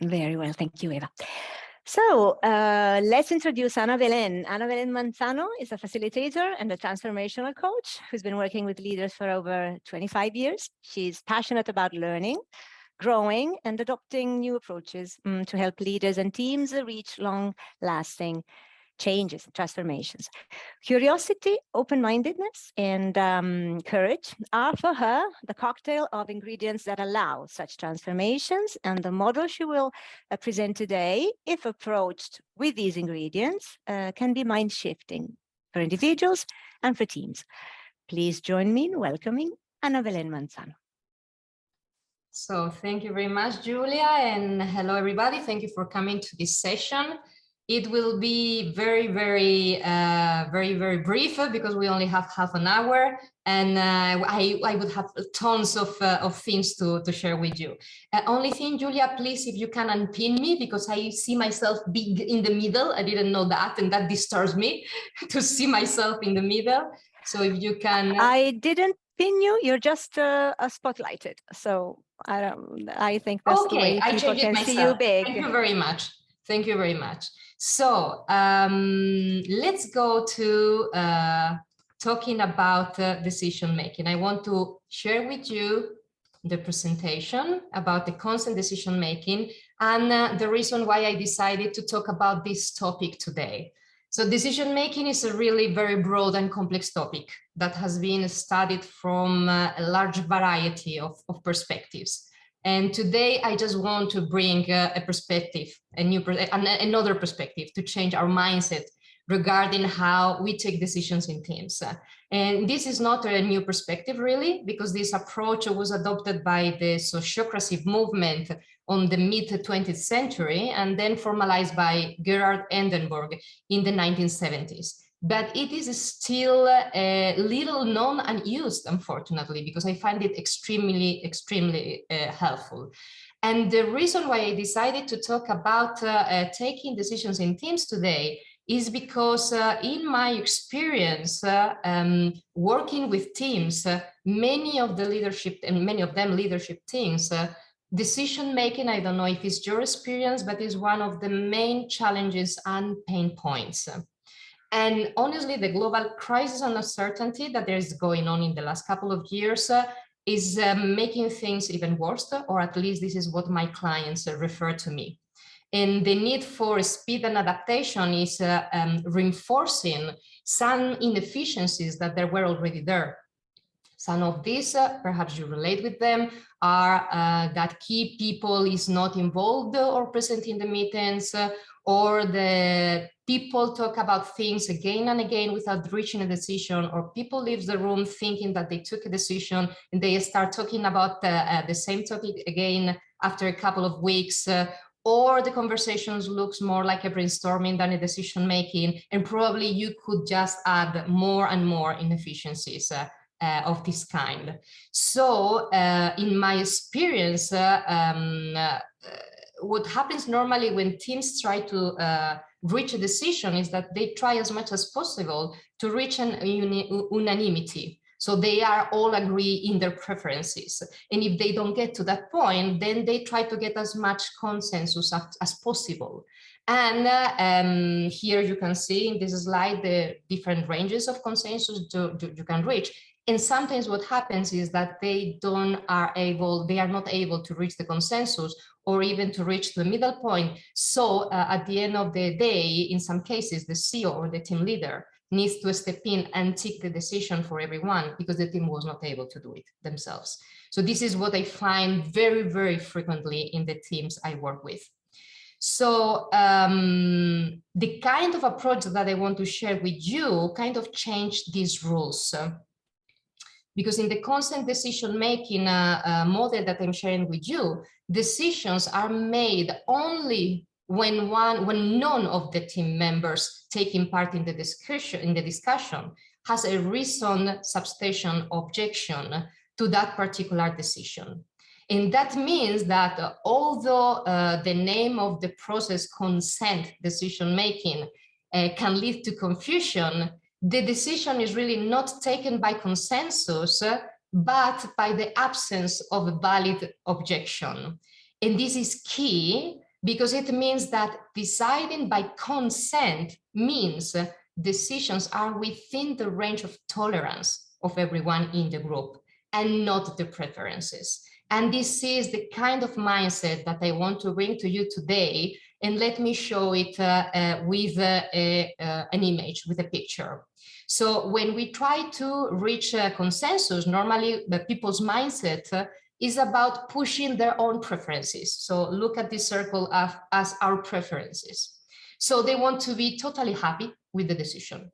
Very well, thank you, Eva. So let's introduce Ana Belen. Ana Belén Manzano is a facilitator and a transformational coach who's been working with leaders for over 25 years. She's passionate about learning, growing, and adopting new approaches to help leaders and teams reach long-lasting changes, transformations. Curiosity, open-mindedness, and courage are for her the cocktail of ingredients that allow such transformations. And the model she will present today, if approached with these ingredients, can be mind-shifting for individuals and for teams. Please join me in welcoming Ana Belén Manzano. So thank you very much, Julia, and hello, everybody. Thank you for coming to this session. It will be very brief because we only have half an hour, and I would have tons of things to share with you. Only thing, Julia, please, if you can unpin me, because I see myself big in the middle. I didn't know that, and that disturbs me to see myself in the middle. So if you can... I didn't pin you, you're just spotlighted. So I think that's the way people can see you big. Thank you very much. Thank you very much. So let's go to talking about decision making. I want to share with you the presentation about the consent decision making and the reason why I decided to talk about this topic today. So decision making is a really very broad and complex topic that has been studied from a large variety of perspectives. And today I just want to bring a perspective, another perspective to change our mindset regarding how we take decisions in teams. And this is not a new perspective really, because this approach was adopted by the sociocracy movement on the mid-20th century and then formalized by Gerhard Endenburg in the 1970s. But it is still little known and used, unfortunately, because I find it extremely helpful. And the reason why I decided to talk about taking decisions in teams today is because in my experience working with teams, many of them leadership teams, decision making, I don't know if it's your experience, but is one of the main challenges and pain points. And honestly, the global crisis and uncertainty that there is going on in the last couple of years is making things even worse, or at least this is what my clients refer to me. And the need for speed and adaptation is reinforcing some inefficiencies that there were already there. Some of these, perhaps you relate with them, are that key people is not involved or present in the meetings, or the people talk about things again and again without reaching a decision, or people leave the room thinking that they took a decision and they start talking about the same topic again after a couple of weeks, or the conversations looks more like a brainstorming than a decision making, and probably you could just add more and more inefficiencies of this kind. So in my experience, what happens normally when teams try to reach a decision is that they try as much as possible to reach an unanimity. So they are all agree in their preferences. And if they don't get to that point, then they try to get as much consensus as possible. And here you can see in this slide the different ranges of consensus you can reach. And sometimes what happens is that they are not able to reach the consensus or even to reach the middle point. So at the end of the day, in some cases, the CEO or the team leader needs to step in and take the decision for everyone because the team was not able to do it themselves. So this is what I find very, very frequently in the teams I work with. So the kind of approach that I want to share with you kind of changed these rules. Because in the consent decision-making model that I'm sharing with you, decisions are made only when none of the team members taking part in the discussion has a reasoned substantial objection to that particular decision. And that means that although the name of the process consent decision-making can lead to confusion, the decision is really not taken by consensus, but by the absence of a valid objection. And this is key because it means that deciding by consent means decisions are within the range of tolerance of everyone in the group and not the preferences. And this is the kind of mindset that I want to bring to you today. And let me show it with an image, with a picture. So when we try to reach a consensus, normally the people's mindset is about pushing their own preferences. So look at this circle as our preferences. So they want to be totally happy with the decision.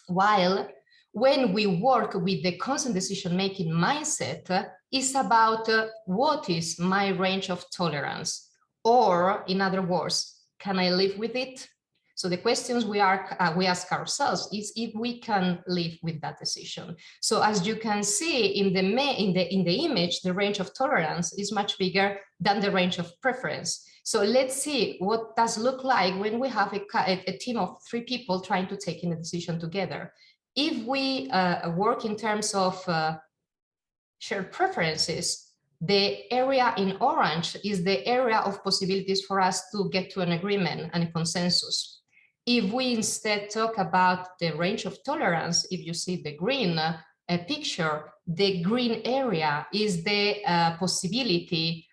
While when we work with the consent decision-making mindset, it's about what is my range of tolerance? Or in other words, can I live with it? So the questions we ask ourselves is if we can live with that decision. So as you can see in the image, the range of tolerance is much bigger than the range of preference. So let's see what does look like when we have a team of 3 people trying to take a decision together. If we work in terms of shared preferences, the area in orange is the area of possibilities for us to get to an agreement and a consensus. If we instead talk about the range of tolerance, if you see the green picture, the green area is the possibility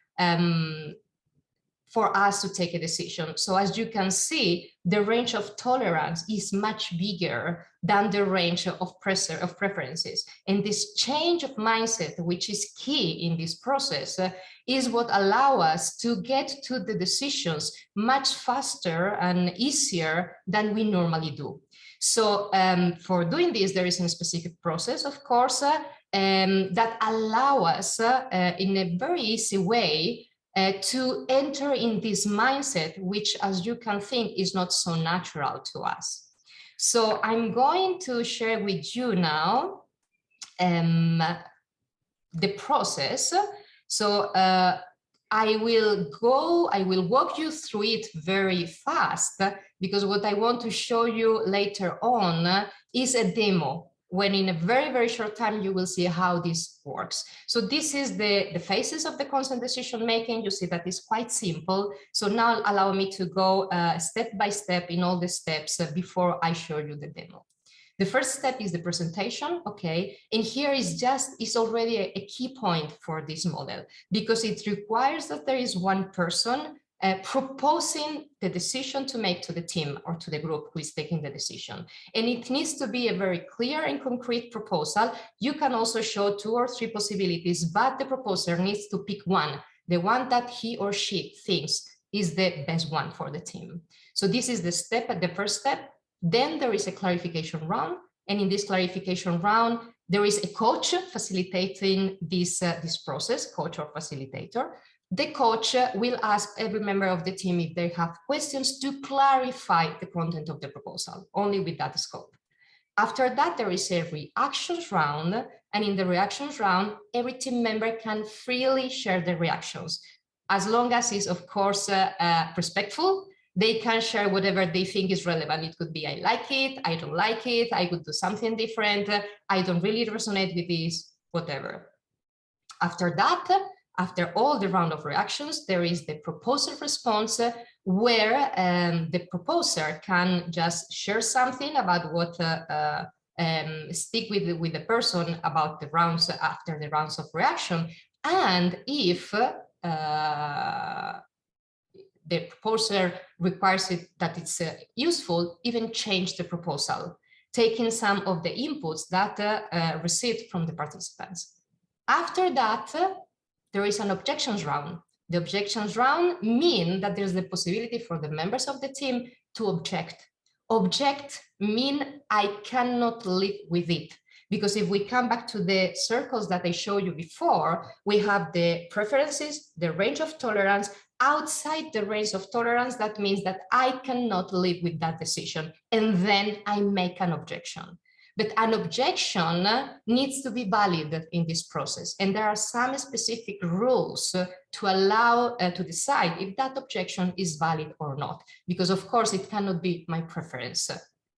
for us to take a decision. So as you can see, the range of tolerance is much bigger than the range of preferences. And this change of mindset, which is key in this process, is what allows us to get to the decisions much faster and easier than we normally do. So for doing this, there is a specific process, of course, that allows us in a very easy way to enter in this mindset, which, as you can think, is not so natural to us. So I'm going to share with you now the process. So I will walk you through it very fast, because what I want to show you later on is a demo, when in a very, very short time, you will see how this works. So this is the phases of the consent decision making. You see that it's quite simple. So now allow me to go step by step in all the steps before I show you the demo. The first step is the presentation, okay? And here is already a key point for this model, because it requires that there is one person proposing the decision to make to the team or to the group who is taking the decision. And it needs to be a very clear and concrete proposal. You can also show 2 or 3 possibilities, but the proposer needs to pick one, the one that he or she thinks is the best one for the team. So this is the first step. Then there is a clarification round. And in this clarification round, there is a coach facilitating this process, coach or facilitator. The coach will ask every member of the team if they have questions to clarify the content of the proposal, only with that scope. After that, there is a reactions round. And in the reactions round, every team member can freely share their reactions, as long as it's, of course, respectful. They can share whatever they think is relevant. It could be, I like it, I don't like it, I would do something different, I don't really resonate with this, whatever. After that, after all the round of reactions, there is the proposer response, where the proposer can just share something about what stick with the person about the rounds after the rounds of reaction. And if the proposer requires it that it's useful, even change the proposal, taking some of the inputs that received from the participants. After that, there is an objections round. The objections round mean that there's the possibility for the members of the team to object. Object mean I cannot live with it. Because if we come back to the circles that I showed you before, we have the preferences, the range of tolerance. Outside the range of tolerance, that means that I cannot live with that decision. And then I make an objection. But an objection needs to be valid in this process. And there are some specific rules to allow to decide if that objection is valid or not. Because of course, it cannot be my preference.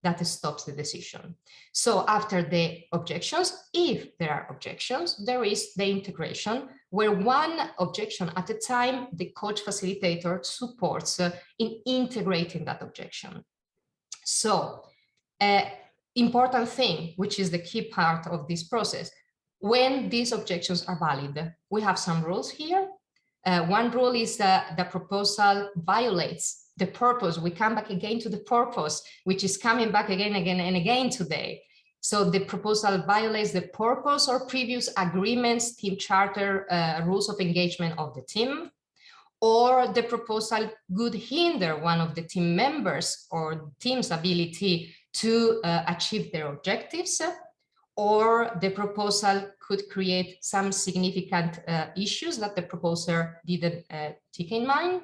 that stops the decision. So after the objections, if there are objections, there is the integration where one objection at a time, the coach facilitator supports in integrating that objection. So important thing, which is the key part of this process, when these objections are valid, we have some rules here. One rule is that the proposal violates the purpose. We come back again to the purpose, which is coming back again and again today. So the proposal violates the purpose or previous agreements, team charter, rules of engagement of the team, or the proposal could hinder one of the team members or team's ability to achieve their objectives, or the proposal could create some significant issues that the proposer didn't take in mind,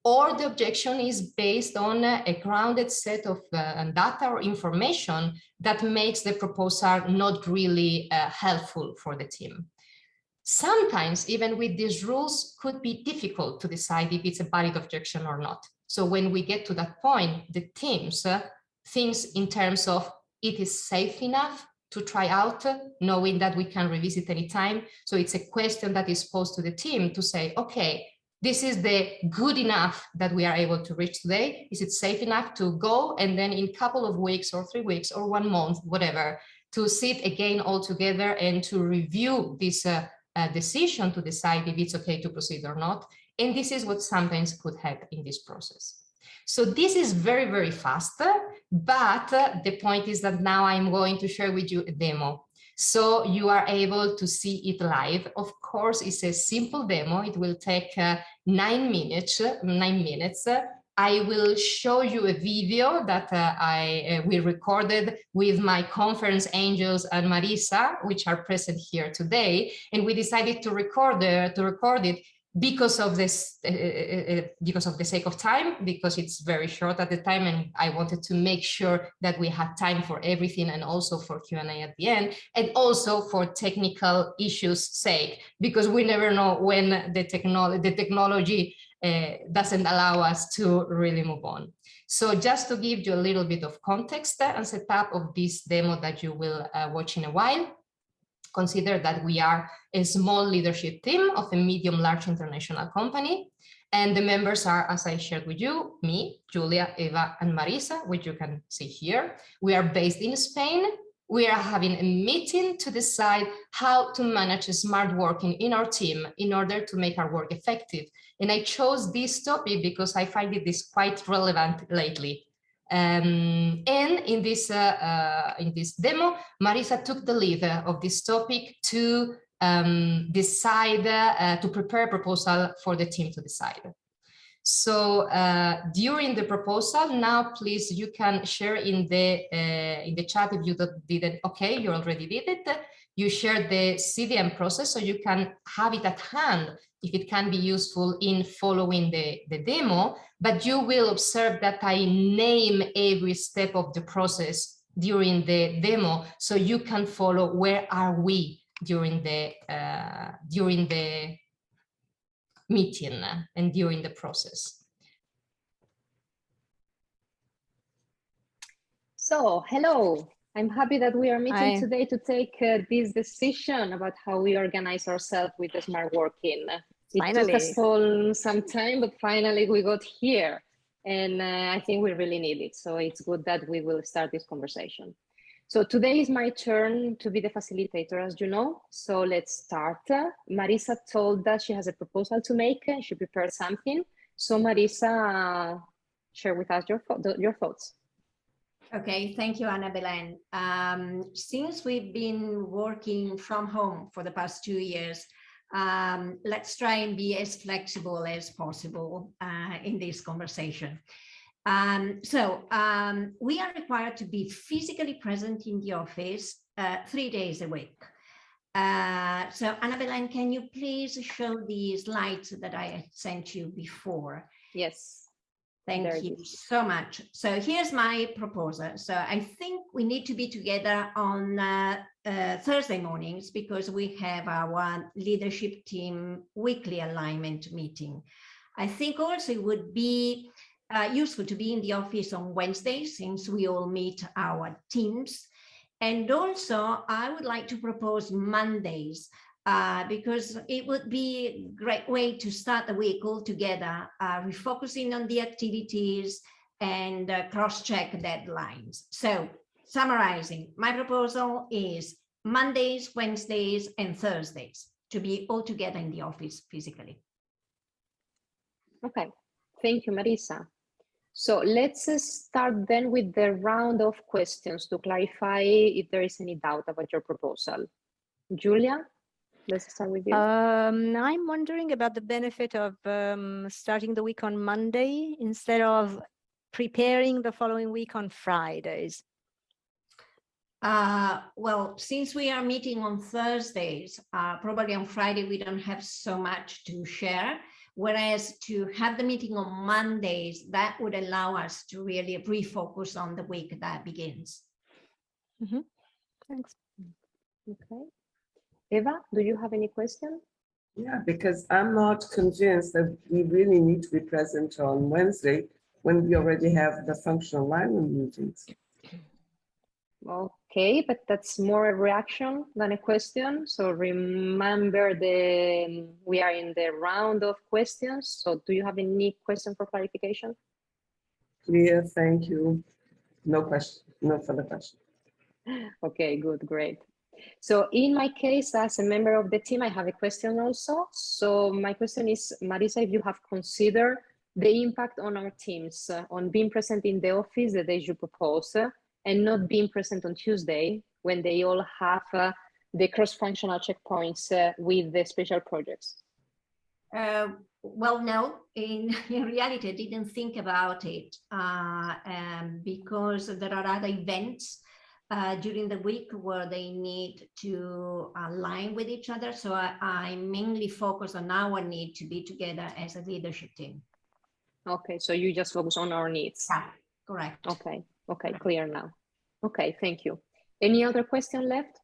or the objection is based on a grounded set of data or information that makes the proposal not really helpful for the team. Sometimes, even with these rules, could be difficult to decide if it's a valid objection or not. So when we get to that point, the teams thinks in terms of it is safe enough to try out, knowing that we can revisit anytime. So it's a question that is posed to the team to say, okay, this is the good enough that we are able to reach today. Is it safe enough to go? And then in a couple of weeks or 3 weeks or 1 month, whatever, to sit again all together and to review this decision to decide if it's okay to proceed or not. And this is what sometimes could happen in this process. So this is very, very fast, but the point is that now I'm going to share with you a demo. So you are able to see it live. Of course, it's a simple demo. It will take 9 minutes. I will show you a video that we recorded with my conference angels and Marisa, which are present here today. And we decided to record it because of this, because of the sake of time, because it's very short at the time, and I wanted to make sure that we had time for everything, and also for Q&A at the end, and also for technical issues' sake, because we never know when the technology doesn't allow us to really move on. So just to give you a little bit of context and setup of this demo that you will watch in a while, consider that we are a small leadership team of a medium-large international company. And the members are, as I shared with you, me, Julia, Eva, and Marisa, which you can see here. We are based in Spain. We are having a meeting to decide how to manage smart working in our team in order to make our work effective. And I chose this topic because I find it is quite relevant lately. And in this demo, Marisa took the lead of this topic to decide, to prepare a proposal for the team to decide. So during the proposal, now please, you can share in the chat if you didn't. Okay, you already did it. You shared the CDM process, so you can have it at hand if it can be useful in following the demo, but you will observe that I name every step of the process during the demo, so you can follow where are we during the meeting and during the process. So, hello. I'm happy that we are meeting today to take this decision about how we organize ourselves with the smart working. It took us all some time, but finally we got here. And I think we really need it. So it's good that we will start this conversation. So today is my turn to be the facilitator, as you know. So let's start. Marisa told us she has a proposal to make. She prepared something. So Marisa, share with us your thoughts. Okay, thank you, Ana Belen. Since we've been working from home for the past 2 years, let's try and be as flexible as possible in this conversation. We are required to be physically present in the office 3 days a week. So Ana Belen, can you please show the slides that I sent you before? Yes. Thank you so much. So here's my proposal. So I think we need to be together on Thursday mornings because we have our leadership team weekly alignment meeting. I think also it would be useful to be in the office on Wednesdays, since we all meet our teams. And also, I would like to propose Mondays, because it would be a great way to start the week all together, refocusing on the activities and cross-check deadlines. So, summarizing, my proposal is Mondays, Wednesdays, and Thursdays to be all together in the office physically. Okay, thank you, Marisa. So let's start then with the round of questions to clarify if there is any doubt about your proposal. Julia, let's start with you. I'm wondering about the benefit of starting the week on Monday instead of preparing the following week on Fridays. Well, since we are meeting on Thursdays, probably on Friday we don't have so much to share. Whereas to have the meeting on Mondays, that would allow us to really refocus on the week that begins. Mm-hmm. Thanks. Okay. Eva, do you have any question? Yeah, because I'm not convinced that we really need to be present on Wednesday when we already have the functional alignment meetings. Okay, but that's more a reaction than a question. So remember, we are in the round of questions. So do you have any question for clarification? Clear, thank you. No question, no further question. Okay, good, great. So in my case, as a member of the team, I have a question also. So my question is, Marisa, if you have considered the impact on our teams on being present in the office the days you propose, and not being present on Tuesday when they all have the cross-functional checkpoints with the special projects? Well, no, in reality, I didn't think about it because there are other events during the week where they need to align with each other. So I mainly focus on our need to be together as a leadership team. Okay, so you just focus on our needs. Yeah, correct. Okay, okay, clear now. Okay, thank you. Any other question left?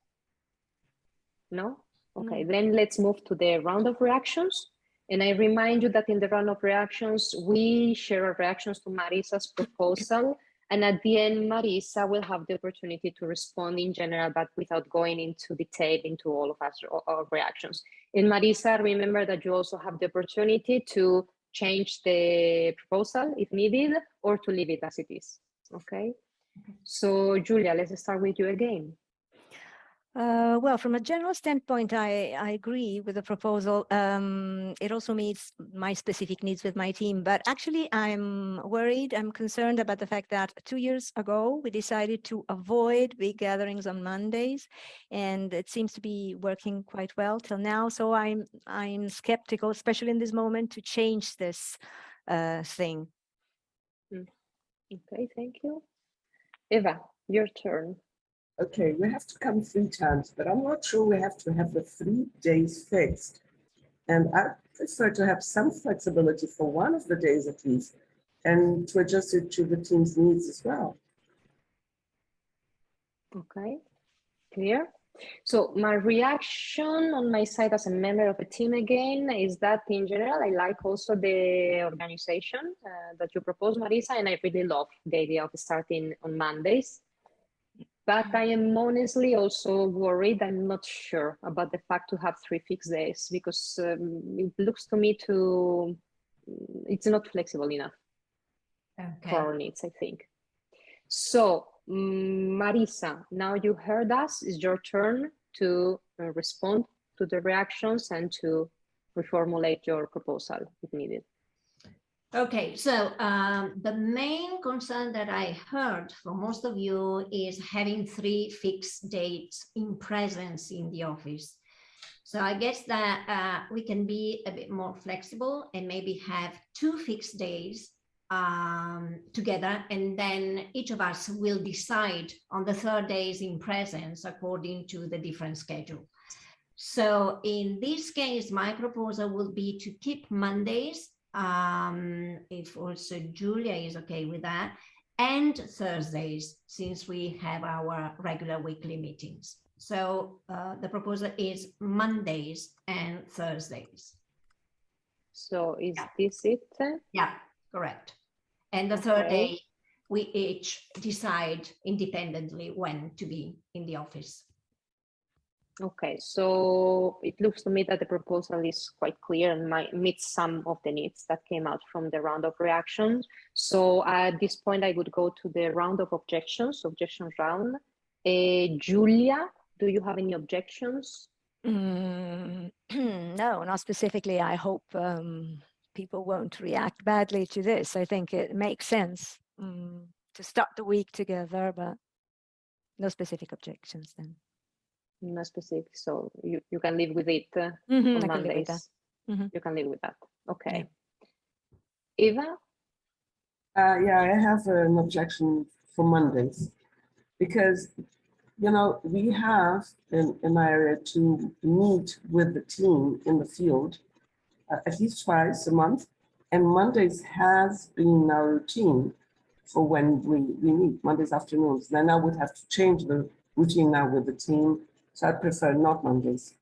No? Okay, then let's move to the round of reactions. And I remind you that in the round of reactions, we share our reactions to Marisa's proposal. And at the end, Marisa will have the opportunity to respond in general, but without going into detail into all of our reactions. And Marisa, remember that you also have the opportunity to change the proposal if needed, or to leave it as it is, okay? So Julia, let's start with you again. Well, from a general standpoint, I agree with the proposal. It also meets my specific needs with my team, but actually I'm worried, I'm concerned about the fact that 2 years ago, we decided to avoid big gatherings on Mondays, and it seems to be working quite well till now. So I'm skeptical, especially in this moment, to change this thing. Okay, thank you. Eva, your turn. Okay, we have to come 3 times, but I'm not sure we have to have the 3 days fixed. And I prefer to have some flexibility for one of the days at least, and to adjust it to the team's needs as well. Okay, clear. So my reaction on my side as a member of a team again is that in general, I like also the organization that you propose, Marisa, and I really love the idea of starting on Mondays. But I am honestly also worried. I'm not sure about the fact to have 3 fixed days, because it looks to me it's not flexible enough for our needs, I think. So Marisa, now you heard us. It's your turn to respond to the reactions and to reformulate your proposal if needed. Okay, so the main concern that I heard from most of you is having 3 fixed dates in presence in the office. So I guess that we can be a bit more flexible and maybe have 2 fixed days together, and then each of us will decide on the 3rd days in presence according to the different schedule. So in this case, my proposal will be to keep Mondays, if also Julia is okay with that, and Thursdays, since we have our regular weekly meetings. So the proposal is Mondays and Thursdays. So is this it? Yeah, correct. And the third day, we each decide independently when to be in the office. Okay, so it looks to me that the proposal is quite clear and might meet some of the needs that came out from the round of reactions. So at this point, I would go to the round of objections round. Julia, do you have any objections? No, not specifically. I hope people won't react badly to this. I think it makes sense to start the week together, but no specific objections then. No specific, so you can live with it on I Mondays. can live with that. You can live with that. Okay. Yeah. Eva? Yeah, I have an objection for Mondays because, you know, we have in my area to meet with the team in the field at least twice a month. And Mondays has been our routine for when we meet, Mondays afternoons. Then I would have to change the routine now with the team. So I prefer not Mondays.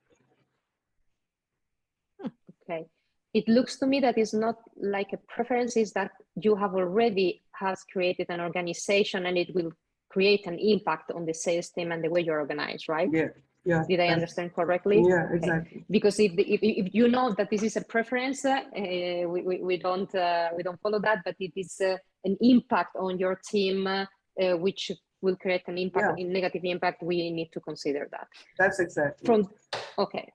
Okay. It looks to me that it's not like a preference, is that you have already created an organization and it will create an impact on the sales team and the way you're organized, right? Yeah. Yeah. Did I understand correctly? Yeah, okay. exactly. Because if you know that this is a preference, we don't follow that, but it is an impact on your team, which will create an impact, in negative impact. We need to consider that. That's exactly.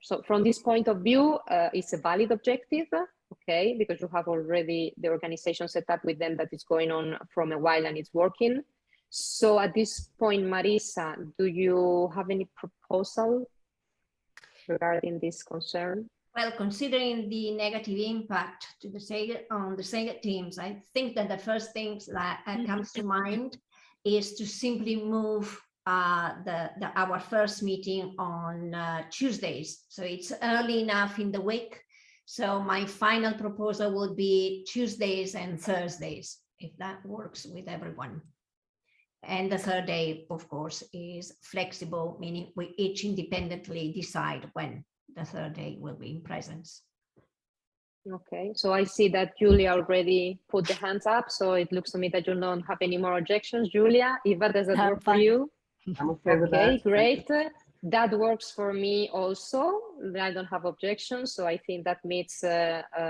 So from this point of view, it's a valid objective, okay, because you have already the organization set up with them that is going on from a while and it's working. So at this point, Marisa, do you have any proposal regarding this concern? Well, considering the negative impact to the sales teams, I think that the first thing that comes to mind is to simply move our first meeting on Tuesdays. So it's early enough in the week. So my final proposal would be Tuesdays and Thursdays, if that works with everyone. And the third day, of course, is flexible, meaning we each independently decide when the third day will be in presence. Okay, so I see that Julia already put the hands up, so it looks to me that you don't have any more objections. Julia, Eva, does that work for you? I'm okay with that. Okay, great. That works for me also. I don't have objections, so I think that meets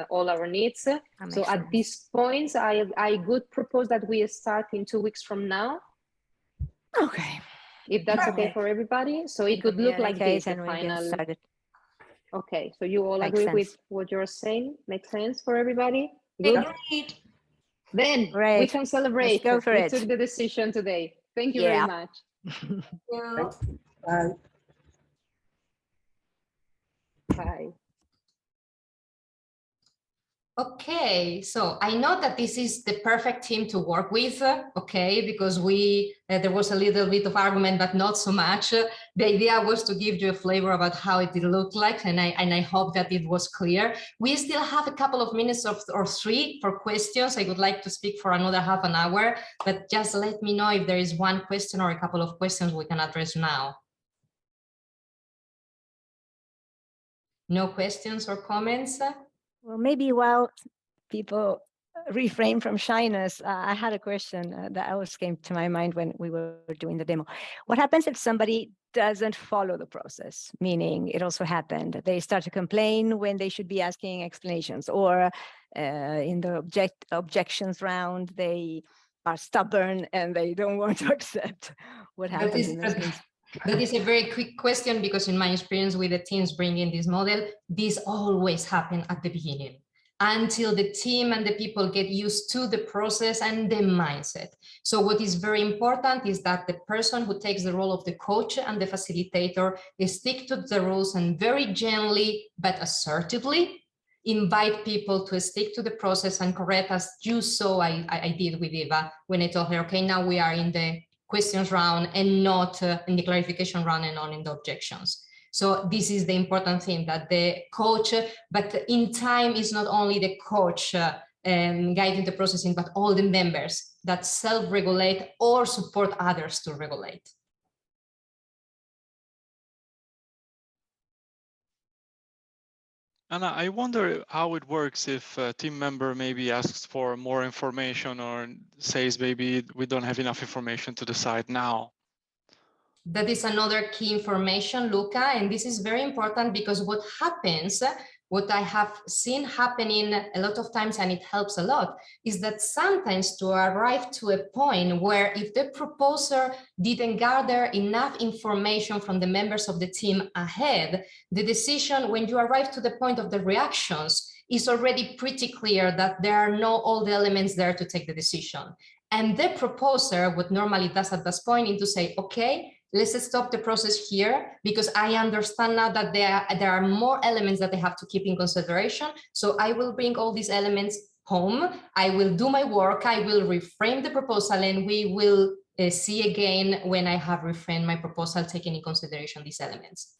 all our needs. So at this point, I would propose that we start in 2 weeks from now. Okay. If that's okay for everybody. So it would look like this, the final. Okay, so you all agree with what you're saying? Makes sense for everybody? Good. Agreed. Then we can celebrate. Let's go for it. We took the decision today. Thank you very much. Bye. Bye. Okay, so I know that this is the perfect team to work with, okay, because there was a little bit of argument, but not so much. The idea was to give you a flavor about how it looked like, and I hope that it was clear. We still have a couple of minutes or 3 for questions. I would like to speak for another half an hour, but just let me know if there is one question or a couple of questions we can address now. No questions or comments? Well, maybe while people refrain from shyness, I had a question that always came to my mind when we were doing the demo. What happens if somebody doesn't follow the process? Meaning it also happened, they start to complain when they should be asking explanations, or in the objections round, they are stubborn and they don't want to accept. What happens in this case? That is a very quick question, because in my experience with the teams bringing this model, this always happens at the beginning until the team and the people get used to the process and the mindset. So what is very important is that the person who takes the role of the coach and the facilitator stick to the rules and very gently but assertively invite people to stick to the process and correct, as you saw I did with Eva when I told her, okay, now we are in the questions round and not in the clarification round and not in the objections. So this is the important thing, that the coach, but in time is not only the coach guiding the processing, but all the members that self-regulate or support others to regulate. And I wonder how it works if a team member maybe asks for more information or says maybe we don't have enough information to decide now. That is another key information, Luca, and this is very important because what happens, what I have seen happening a lot of times, and it helps a lot, is that sometimes to arrive to a point where if the proposer didn't gather enough information from the members of the team ahead, the decision, when you arrive to the point of the reactions, is already pretty clear that there are not all the elements there to take the decision. And the proposer, what normally does at this point, is to say, okay, let's stop the process here because I understand now that there are more elements that I have to keep in consideration. So I will bring all these elements home. I will do my work. I will reframe the proposal, and we will see again when I have reframed my proposal, taking in consideration these elements.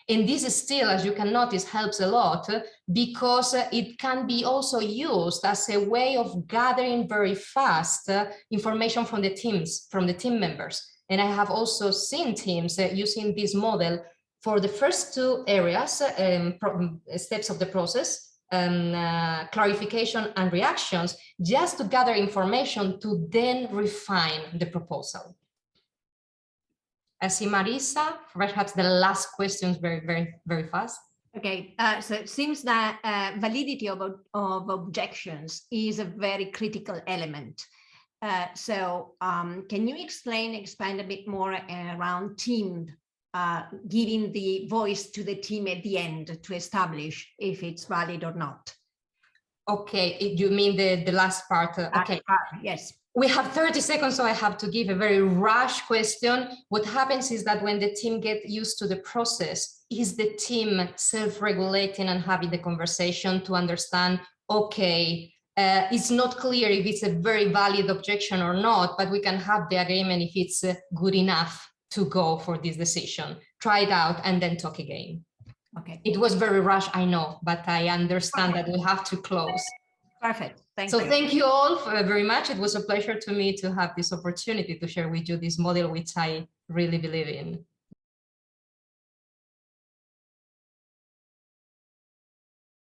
And this is still, as you can notice, helps a lot because it can be also used as a way of gathering very fast information from the teams, from the team members. And I have also seen teams using this model for the first two areas, steps of the process, clarification and reactions, just to gather information to then refine the proposal. I see Marisa, perhaps the last questions very fast. Okay, so it seems that validity of objections is a very critical element. Can you expand a bit more around team giving the voice to the team at the end to establish if it's valid or not? Okay, you mean the last part? Okay, yes. We have 30 seconds, so I have to give a very rush question. What happens is that when the team gets used to the process, is the team self-regulating and having the conversation to understand, okay, it's not clear if it's a very valid objection or not, but we can have the agreement if it's good enough to go for this decision. Try it out and then talk again. Okay. It was very rushed, I know, but I understand that we have to close. Perfect. Thank you. So thank you all very much. It was a pleasure to me to have this opportunity to share with you this model, which I really believe in.